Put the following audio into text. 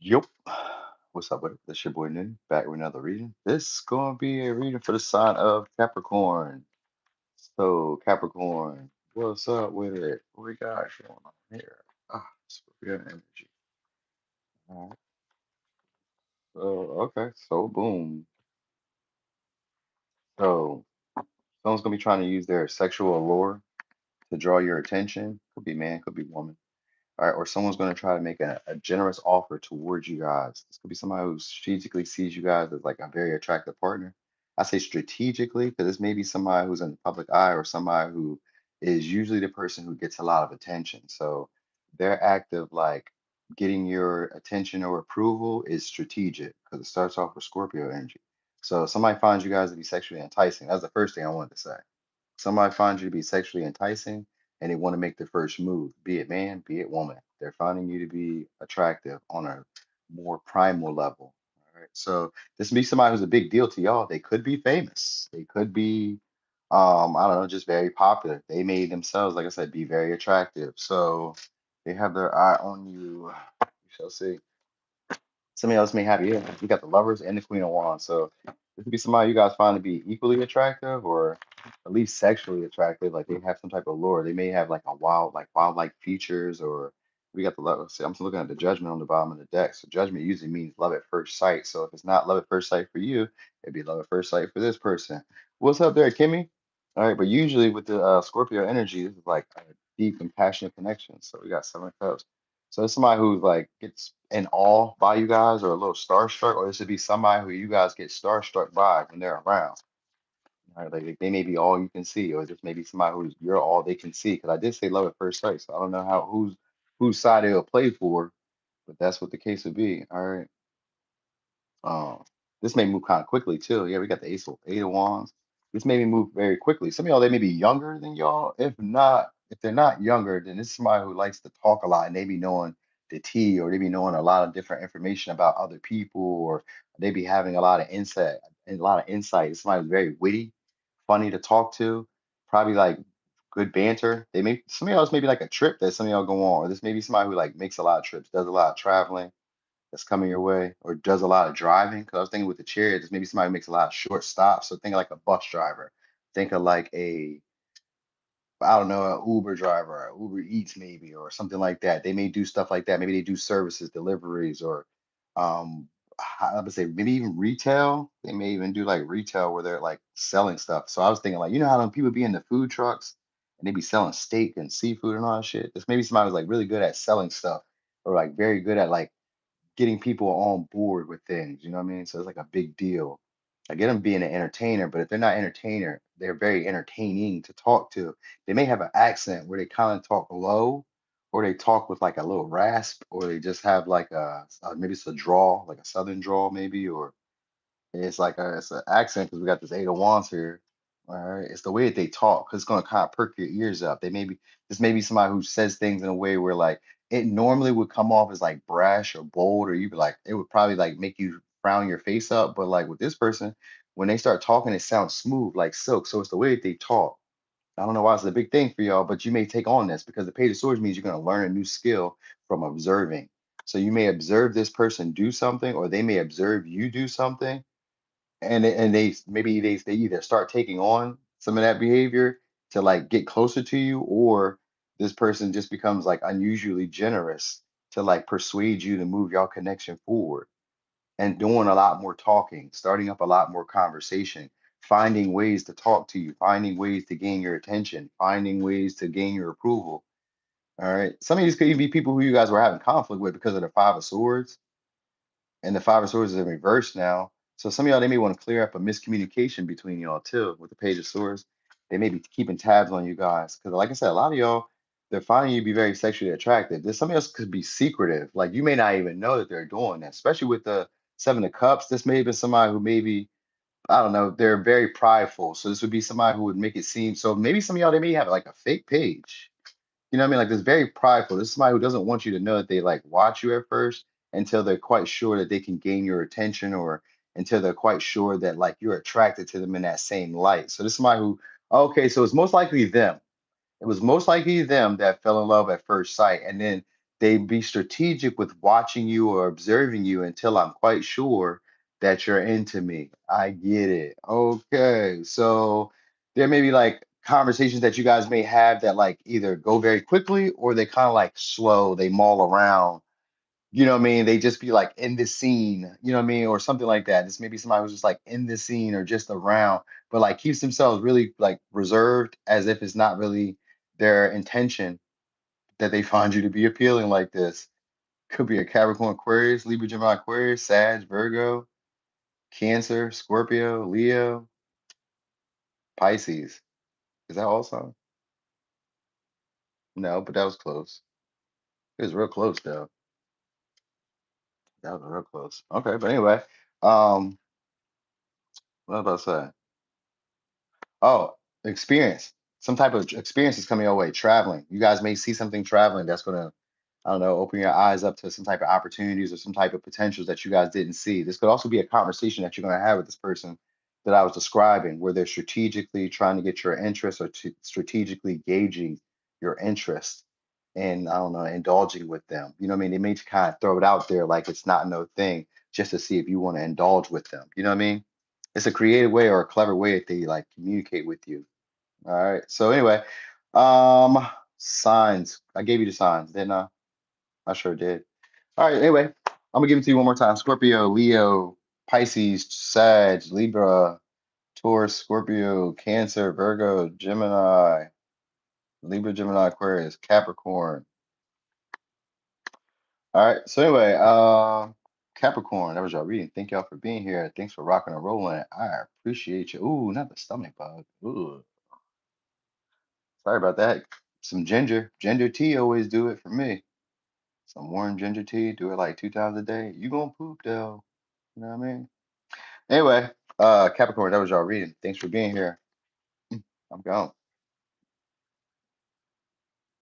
Yup. What's up with it? This your boy New, back with another reading. This gonna be a reading for the sign of Capricorn. So Capricorn, what's up with it? What we got going on here? Scorpio energy. All right. So okay, so boom. So someone's gonna be trying to use their sexual allure to draw your attention. Could be man, could be woman. All right, or someone's going to try to make a generous offer towards you guys. This could be somebody who strategically sees you guys as like a very attractive partner. I say strategically because this may be somebody who's in the public eye or somebody who is usually the person who gets a lot of attention. So their act of like getting your attention or approval is strategic because it starts off with Scorpio energy. So somebody finds you guys to be sexually enticing. That's the first thing I wanted to say. Somebody finds you to be sexually enticing and they want to make the first move, be it man, be it woman. They're finding you to be attractive on a more primal level. All right. So this be somebody who's a big deal to y'all. They could be famous. They could be, I don't know, just very popular. They may themselves, like I said, be very attractive. So they have their eye on you. We shall see. Somebody else may have, yeah, we got the lovers and the queen of wands. So this could be somebody you guys find to be equally attractive or at least sexually attractive. Like they have some type of lure. They may have like a wildlike features, or we got the love. See, I'm just looking at the judgment on the bottom of the deck. So judgment usually means love at first sight. So if it's not love at first sight for you, it'd be love at first sight for this person. What's up there, Kimmy? All right, but usually with the Scorpio energy, this is like a deep and passionate connection. So we got seven of cups. So it's somebody who like gets in awe by you guys or a little starstruck, or this would be somebody who you guys get starstruck by when they're around. Right? Like they may be all you can see, or just maybe somebody who's you're all they can see. Because I did say love at first sight, so I don't know how whose side it'll play for, but that's what the case would be. All right. This may move kind of quickly too. Yeah, we got the eight of wands. This may move very quickly. Some of y'all they may be younger than y'all. If they're not younger, then this is somebody who likes to talk a lot and they be knowing the tea, or they be knowing a lot of different information about other people, or they be having a lot of insight and a lot of insight. It's somebody who's very witty, funny to talk to, probably like good banter. They may some of y'all maybe like a trip that some of y'all go on, or this may be somebody who like makes a lot of trips, does a lot of traveling that's coming your way, or does a lot of driving. Because I was thinking with the chariot, there's maybe somebody who makes a lot of short stops. So think of like a bus driver. Think of like a, I don't know, an Uber driver, or Uber Eats maybe, or something like that. They may do stuff like that. Maybe they do services, deliveries, or I would say maybe even retail. They may even do like retail where they're like selling stuff. So I was thinking like, you know how them people be in the food trucks and they be selling steak and seafood and all that shit. There's maybe somebody who's like really good at selling stuff, or like very good at like getting people on board with things. You know what I mean? So it's like a big deal. I get them being an entertainer, but if they're not entertainer, they're very entertaining to talk to. They may have an accent where they kind of talk low, or they talk with like a little rasp, or they just have like maybe it's a drawl, like a southern drawl, maybe, or it's like it's an accent because we got this eight of wands here. All right, it's the way that they talk because it's gonna kind of perk your ears up. They maybe this may be somebody who says things in a way where like it normally would come off as like brash or bold, or you'd be like it would probably like make you frown your face up. But like with this person, when they start talking, it sounds smooth like silk. So it's the way that they talk. I don't know why it's a big thing for y'all, but you may take on this because the page of swords means you're gonna learn a new skill from observing. So you may observe this person do something, or they may observe you do something, and they maybe they either start taking on some of that behavior to like get closer to you, or this person just becomes like unusually generous to like persuade you to move your connection forward, and doing a lot more talking, starting up a lot more conversation, finding ways to talk to you, finding ways to gain your attention, finding ways to gain your approval. All right, some of these could even be people who you guys were having conflict with because of the five of swords, and the five of swords is in reverse now. So some of y'all they may want to clear up a miscommunication between y'all too with the page of swords. They may be keeping tabs on you guys because, like I said, a lot of y'all they're finding you to be very sexually attractive. There's some of us could be secretive, like you may not even know that they're doing that. Especially with the seven of cups, this may have been somebody who maybe I don't know, they're very prideful. So this would be somebody who would make it seem so. Maybe some of y'all they may have like a fake page, you know what I mean? Like this very prideful. This is somebody who doesn't want you to know that they like watch you at first until they're quite sure that they can gain your attention, or until they're quite sure that like you're attracted to them in that same light. So this is somebody who, okay, so it's most likely them. It was most likely them that fell in love at first sight. And then they be strategic with watching you or observing you until I'm quite sure that you're into me. I get it. Okay. So there may be like conversations that you guys may have that like either go very quickly or they kind of like slow, they maul around. You know what I mean? They just be like in the scene, you know what I mean? Or something like that. This may be somebody who's just like in the scene or just around, but like keeps themselves really like reserved as if it's not really their intention that they find you to be appealing like this. Could be a Capricorn, Aquarius, Libra, Gemini, Aquarius, Sag, Virgo, Cancer, Scorpio, Leo, Pisces. Is that all signs? No, but that was close. It was real close though. That was real close. Okay, but anyway, what was I about to say? Oh, experience. Some type of experience is coming your way. Traveling. You guys may see something traveling that's gonna, I don't know, open your eyes up to some type of opportunities or some type of potentials that you guys didn't see. This could also be a conversation that you're gonna have with this person that I was describing, where they're strategically trying to get your interest or strategically gauging your interest and I don't know, indulging with them. You know what I mean? They may kind of throw it out there like it's not no thing just to see if you want to indulge with them. You know what I mean? It's a creative way or a clever way that they like communicate with you. All right. So anyway, um, signs. I gave you the signs, didn't I? I sure did. All right. Anyway, I'm gonna give it to you one more time. Scorpio, Leo, Pisces, Sag, Libra, Taurus, Scorpio, Cancer, Virgo, Gemini, Libra, Gemini, Aquarius, Capricorn. All right. So anyway, Capricorn, that was y'all reading. Thank y'all for being here. Thanks for rocking and rolling. I appreciate you. Ooh, not the stomach bug. Ooh. Sorry about that. Some ginger. Ginger tea always do it for me. Some warm ginger tea, do it like 2 times a day. You gonna poop though. You know what I mean? Anyway, Capricorn, that was y'all reading. Thanks for being here. I'm gone.